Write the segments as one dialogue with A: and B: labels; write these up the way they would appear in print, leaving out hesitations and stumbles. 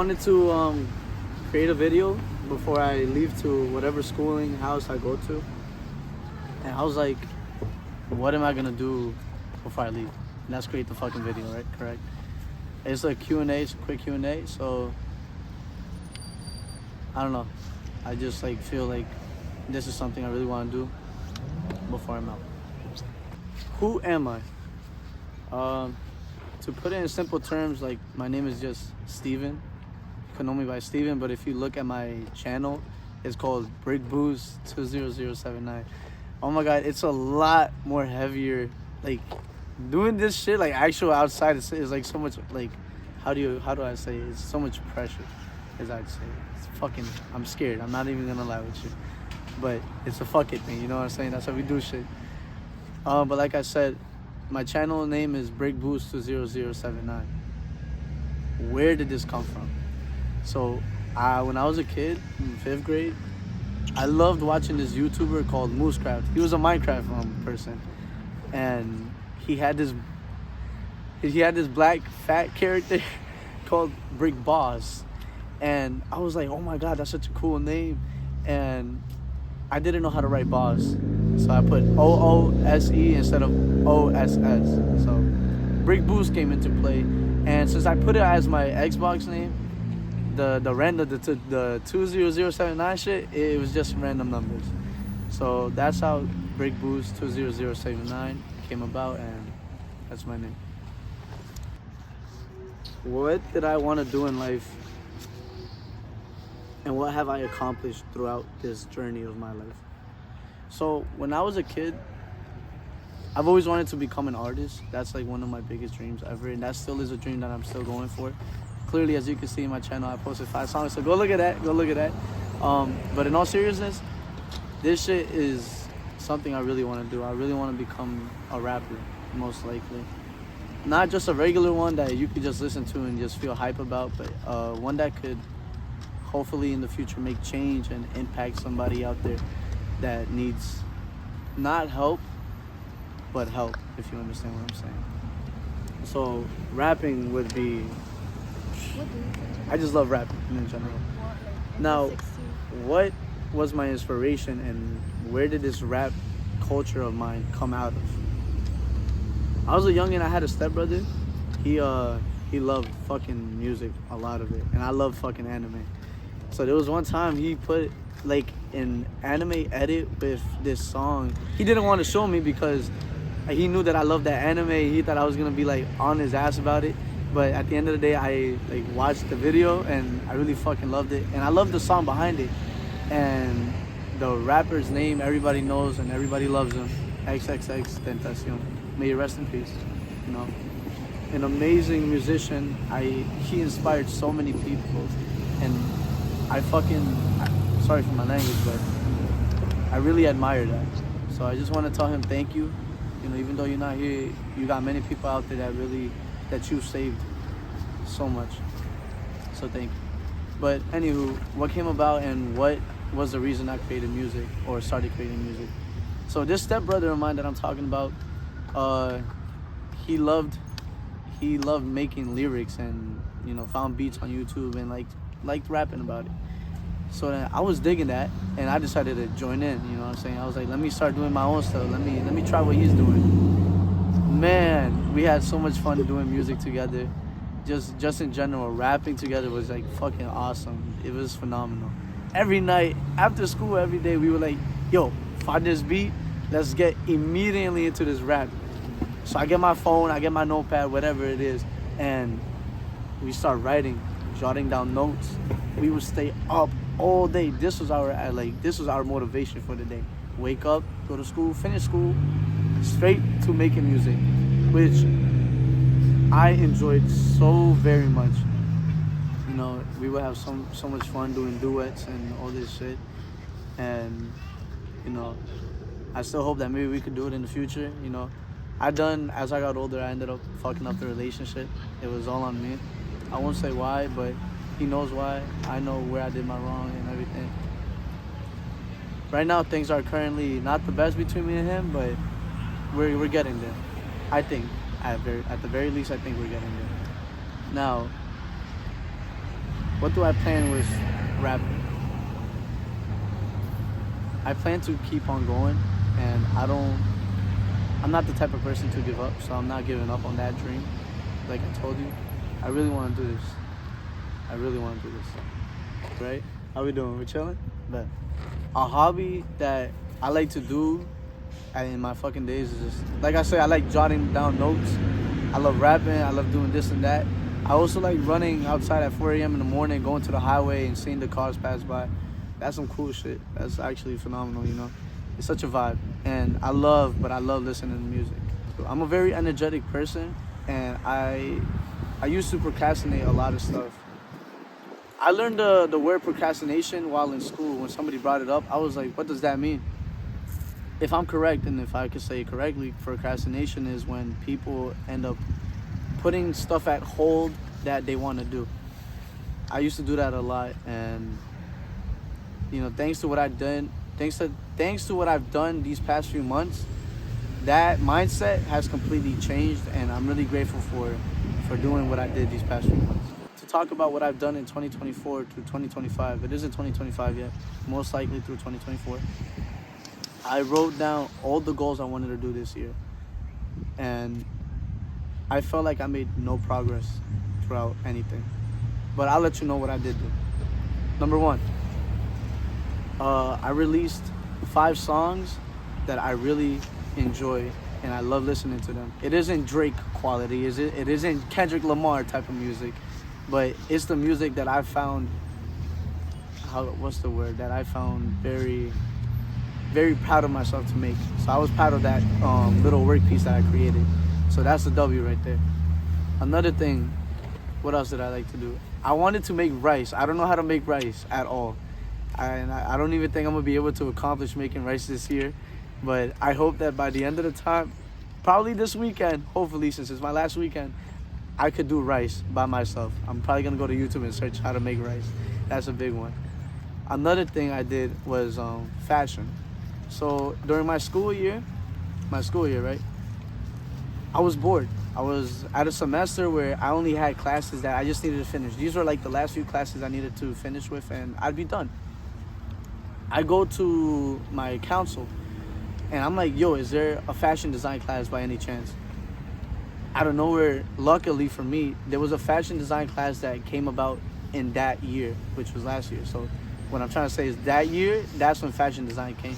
A: wanted to create a video before I leave to whatever schooling house I go to. And I was like, what am I gonna do before I leave? And that's create the fucking video, right? Correct. It's a Q&A, it's a quick Q&A, so I don't know. I just like feel like this is something I really want to do before I'm out. Who am I? To put it in simple terms, like my name is just Steven. You can know me by Steven, but if you look at my channel, it's called Brick Booze 20079. Oh my god, it's a lot more heavier. Like doing this shit, like actual outside, is like so much like how do I say it? It's so much pressure, as I'd say. It's fucking. I'm scared. I'm not even gonna lie with you, but it's a fuck it thing. You know what I'm saying? That's how we do shit. But like I said, my channel name is Brick Booze 20079. Where did this come from? So, when I was a kid in 5th grade, I loved watching this YouTuber called Moosecraft. He was a Minecraft person, and he had this black fat character called Brick Boss, and I was like, oh my god, that's such a cool name. And I didn't know how to write boss, so I put OOSE instead of OSS. So Brick Boost came into play, and since I put it as my Xbox name, the 20079 shit, it was just random numbers. So that's how Brick Boost 20079 came about, and that's my name. What did I want to do in life, and what have I accomplished throughout this journey of my life? So when I was a kid, I've always wanted to become an artist. That's like one of my biggest dreams ever, and that still is a dream that I'm still going for. Clearly, as you can see in my channel, I posted 5 songs, so go look at that. But in all seriousness, this shit is something I really want to do. I really want to become a rapper, most likely. Not just a regular one that you could just listen to and just feel hype about, but one that could hopefully in the future make change and impact somebody out there that needs not help, but help, if you understand what I'm saying. So rapping would be, I just love rapping in general. Now, what was my inspiration and where did this rap culture of mine come out of? I was a youngin', I had a stepbrother. He loved fucking music, a lot of it, and I love fucking anime. So there was one time he put like an anime edit with this song. He didn't want to show me because he knew that I loved that anime. He thought I was gonna be like on his ass about it. But at the end of the day, I like watched the video and I really fucking loved it. And I loved the song behind it. And the rapper's name, everybody knows and everybody loves him. XXX Tentacion. May you rest in peace. You know, an amazing musician. He inspired so many people, and sorry for my language, but I really admire that. So I just want to tell him thank you. You know, even though you're not here, you got many people out there that you saved so much. So thank you. But anywho, what came about and what was the reason I created music or started creating music? So this stepbrother of mine that I'm talking about, he loved making lyrics and, you know, found beats on YouTube and liked rapping about it. So then I was digging that and I decided to join in, you know what I'm saying? I was like, let me start doing my own stuff. Let me try what he's doing. Man, we had so much fun doing music together. Just in general, rapping together was like fucking awesome. It was phenomenal. Every night, after school, every day, we were like, yo, find this beat, let's get immediately into this rap. So I get my phone, I get my notepad, whatever it is, and we start writing, jotting down notes. We would stay up all day. This was our motivation for the day. Wake up, go to school, finish school, straight to making music, which I enjoyed so very much. You know, we would have so much fun doing duets and all this shit. And, you know, I still hope that maybe we could do it in the future, you know. As I got older, I ended up fucking up the relationship. It was all on me. I won't say why, but he knows why. I know where I did my wrong and everything. Right now, things are currently not the best between me and him, but we're getting there. I think, at the very least, I think we're getting there. Now, what do I plan with rapping? I plan to keep on going, and I'm not the type of person to give up, so I'm not giving up on that dream. Like I told you, I really want to do this. I really want to do this. Right? How we doing? We chilling? But a hobby that I like to do in my fucking days is just, like I say, I like jotting down notes. I love rapping. I love doing this and that. I also like running outside at 4 a.m. in the morning, going to the highway and seeing the cars pass by. That's some cool shit. That's actually phenomenal, you know? It's such a vibe. And I love listening to music. I'm a very energetic person, and I used to procrastinate a lot of stuff. I learned the word procrastination while in school. When somebody brought it up, I was like, what does that mean? If I'm correct, and if I could say it correctly, procrastination is when people end up putting stuff at hold that they want to do. I used to do that a lot, and you know, thanks to what I've done these past few months, that mindset has completely changed, and I'm really grateful for doing what I did these past few months. To talk about what I've done in 2024 through 2025, it isn't 2025 yet, most likely through 2024. I wrote down all the goals I wanted to do this year, and I felt like I made no progress throughout anything. But I'll let you know what I did do. Number one, I released 5 songs that I really enjoy, and I love listening to them. It isn't Drake quality, it isn't Kendrick Lamar type of music, but it's the music that I found, that I found very, very proud of myself to make. So I was proud of that little work piece that I created. So that's the W right there. Another thing, what else did I like to do? I wanted to make rice. I don't know how to make rice at all. I don't even think I'm gonna be able to accomplish making rice this year, but I hope that by the end of the time, probably this weekend, hopefully, since it's my last weekend, I could do rice by myself. I'm probably gonna go to YouTube and search how to make rice. That's a big one. Another thing I did was fashion. So during my school year, right, I was bored. I was at a semester where I only had classes that I just needed to finish. These were like the last few classes I needed to finish with, and I'd be done. I go to my council, and I'm like, yo, is there a fashion design class by any chance? Out of nowhere, luckily for me, there was a fashion design class that came about in that year, which was last year. So what I'm trying to say is that year, that's when fashion design came.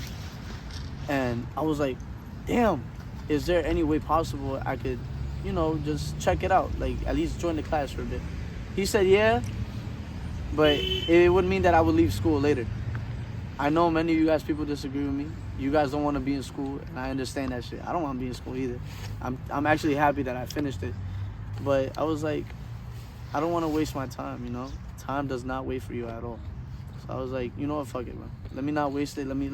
A: And I was like, damn, is there any way possible I could, you know, just check it out, like at least join the class for a bit? He said, yeah, but it would mean that I would leave school later. I know many of you guys, people disagree with me. You guys don't want to be in school, and I understand that shit. I don't want to be in school either. I'm actually happy that I finished it. But I was like, I don't want to waste my time, you know? Time does not wait for you at all. So I was like, you know what, fuck it, man. Let me not waste it. Let me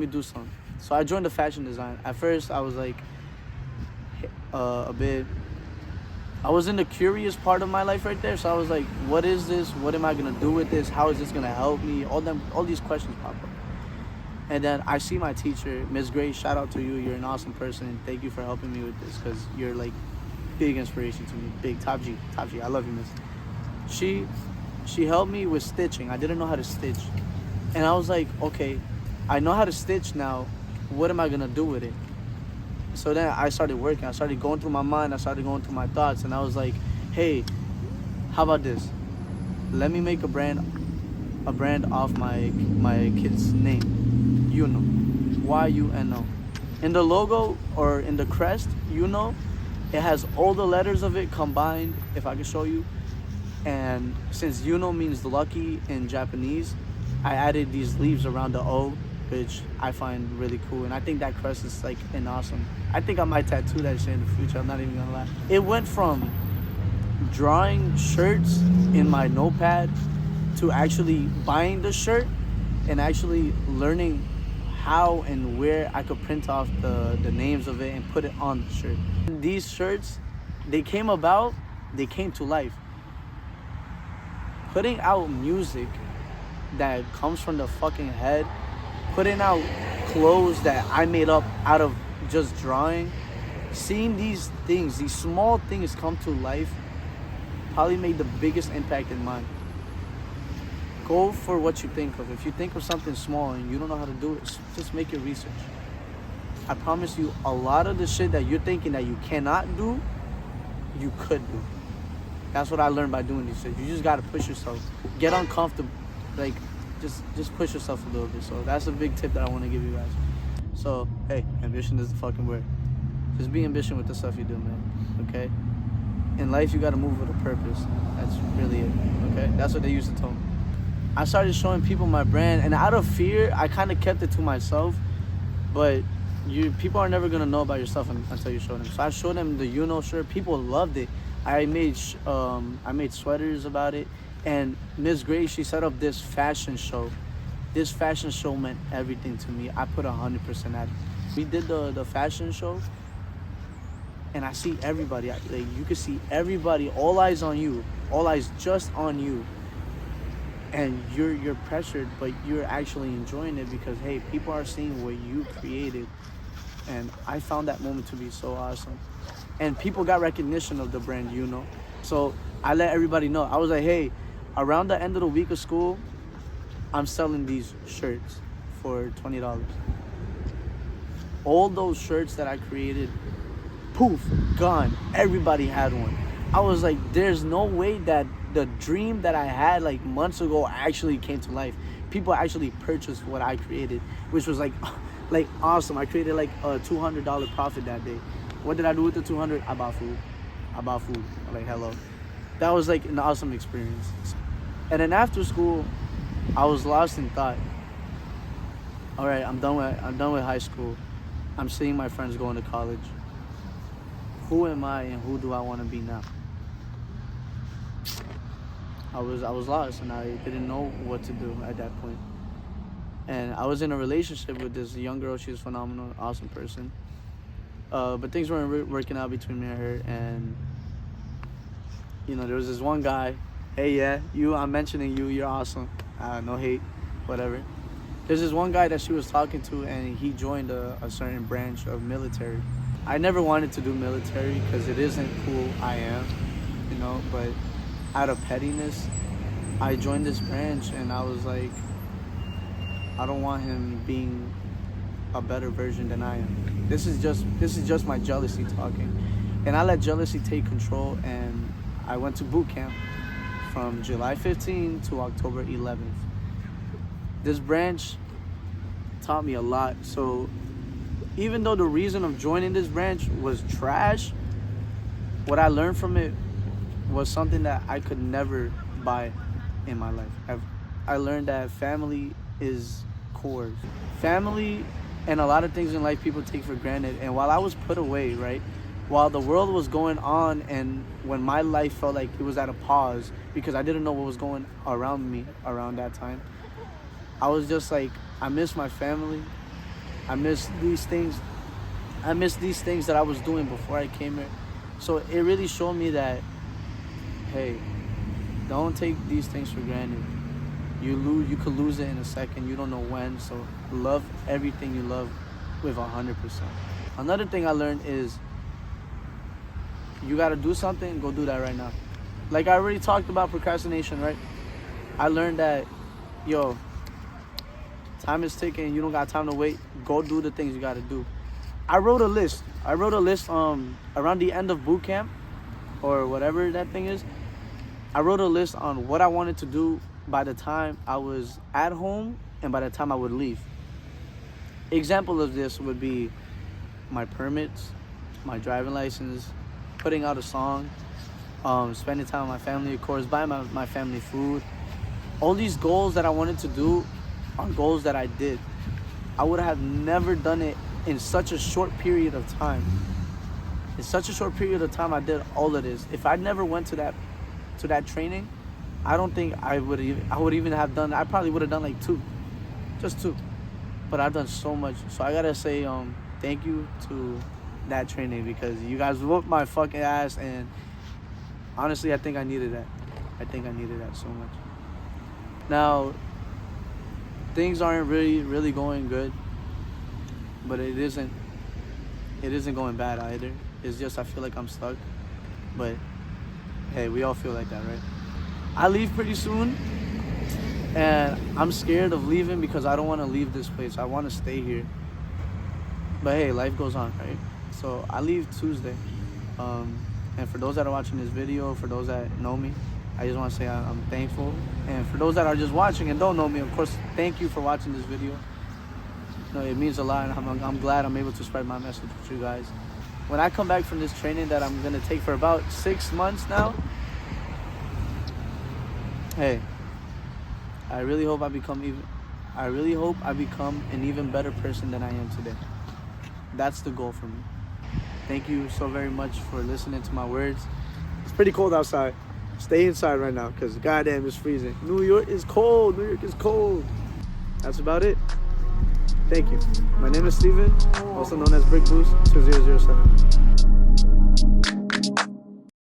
A: do something. So I joined the fashion design. At first, I was like a bit. I was in the curious part of my life right there. So I was like, what is this? What am I gonna do with this? How is this gonna help me? All these questions pop up. And then I see my teacher, Miss Grace. Shout out to you. You're an awesome person, and thank you for helping me with this, because you're like big inspiration to me. Big top G. I love you, Miss. She helped me with stitching. I didn't know how to stitch, and I was like, okay, I know how to stitch now. What am I gonna do with it? So then I started working. I started going through my mind. I started going through my thoughts, and I was like, hey, how about this? Let me make a brand off my kid's name. YuNo. YuNo. In the logo, or in the crest, YuNo, it has all the letters of it combined, if I can show you. And since YuNo means lucky in Japanese, I added these leaves around the O, which I find really cool. And I think that crest is like an awesome. I think I might tattoo that shit in the future. I'm not even gonna lie. It went from drawing shirts in my notepad to actually buying the shirt and actually learning how and where I could print off the names of it and put it on the shirt. These shirts, they came to life. Putting out music that comes from the fucking head, putting out clothes that I made up out of just drawing, seeing these things, these small things come to life, probably made the biggest impact in mine. go for what you think of. If you think of something small and you don't know how to do it, just make your research. I promise you, a lot of the shit that you're thinking that you cannot do, you could do. That's what I learned by doing these shit. You just gotta push yourself. Get uncomfortable. Like, just push yourself a little bit. So that's a big tip that I want to give you guys. So, hey, ambition is the fucking word. Just be ambitious with the stuff you do, man. Okay? In life, you gotta move with a purpose. That's really it. Okay? That's what they used to tell me. I started showing people my brand, and out of fear, I kind of kept it to myself. But people are never gonna know about your stuff until you show them. So I showed them the QnA shirt. People loved it. I made sweaters about it. And Miss Grace, she set up this fashion show. This fashion show meant everything to me. I put 100% at it. We did the fashion show, and I see everybody. Like, you can see everybody. All eyes on you. All eyes just on you. And you're pressured, but you're actually enjoying it because, hey, people are seeing what you created. And I found that moment to be so awesome. And people got recognition of the brand, QnA. So I let everybody know. I was like, hey, around the end of the week of school, I'm selling these shirts for $20. All those shirts that I created, poof, gone. Everybody had one. I was like, there's no way that the dream that I had like months ago actually came to life. People actually purchased what I created, which was like awesome. I created like a $200 profit that day. What did I do with the 200? I bought food. I'm like, hello. That was like an awesome experience. And then after school, I was lost in thought. All right, I'm done with high school. I'm seeing my friends going to college. Who am I and who do I want to be now? I was lost and I didn't know what to do at that point. And I was in a relationship with this young girl. She was phenomenal, awesome person. But things weren't working out between me and her. And you know, there was this one guy. Hey, yeah, I'm mentioning you. You're awesome. No hate, whatever. There's this one guy that she was talking to, and he joined a certain branch of military. I never wanted to do military because it isn't who I am, you know, but out of pettiness, I joined this branch, and I was like, I don't want him being a better version than I am. This is just my jealousy talking. And I let jealousy take control, and I went to boot camp from July 15th to October 11th. This branch taught me a lot. So even though the reason of joining this branch was trash, what I learned from it was something that I could never buy in my life. I learned that family is core. Family and a lot of things in life people take for granted. And while I was put away, right, while the world was going on, and when my life felt like it was at a pause because I didn't know what was going around me around that time, I was just like, I miss my family. I miss these things. I miss these things that I was doing before I came here. So it really showed me that, hey, don't take these things for granted. You could lose it in a second. You don't know when. So love everything you love with 100%. Another thing I learned is you got to do something, go do that right now. Like I already talked about procrastination, right? I learned that, yo, time is ticking. You don't got time to wait. Go do the things you got to do. I wrote a list around the end of boot camp or whatever that thing is. I wrote a list on what I wanted to do by the time I was at home and by the time I would leave. Example of this would be my permits, my driving license, putting out a song, spending time with my family, of course, buying my family food. All these goals that I wanted to do are goals that I did. I would have never done it in such a short period of time. In such a short period of time, I did all of this. If I never went to that training, I don't think I would even have done. I probably would have done like just two. But I've done so much. So I gotta say thank you to that training because you guys whooped my fucking ass, and honestly, I think I needed that. I think I needed that so much. Now, things aren't really going good, but it isn't going bad either. It's just I feel like I'm stuck. But hey, we all feel like that, right? I leave pretty soon, And I'm scared of leaving because I don't want to leave this place. I want to stay here. But hey, life goes on, right? So I leave Tuesday. And for those that are watching this video, for those that know me, I just want to say I'm thankful. And for those that are just watching and don't know me, of course, thank you for watching this video. You know, it means a lot, and I'm glad I'm able to spread my message with you guys. When I come back from this training that I'm going to take for about 6 months now, hey, I really hope I become an even better person than I am today. That's the goal for me. Thank you so very much for listening to my words. It's pretty cold outside. Stay inside right now because goddamn it's freezing. New York is cold. New York is cold. That's about it. Thank you. My name is Steven, also known as Brick Boost 2007.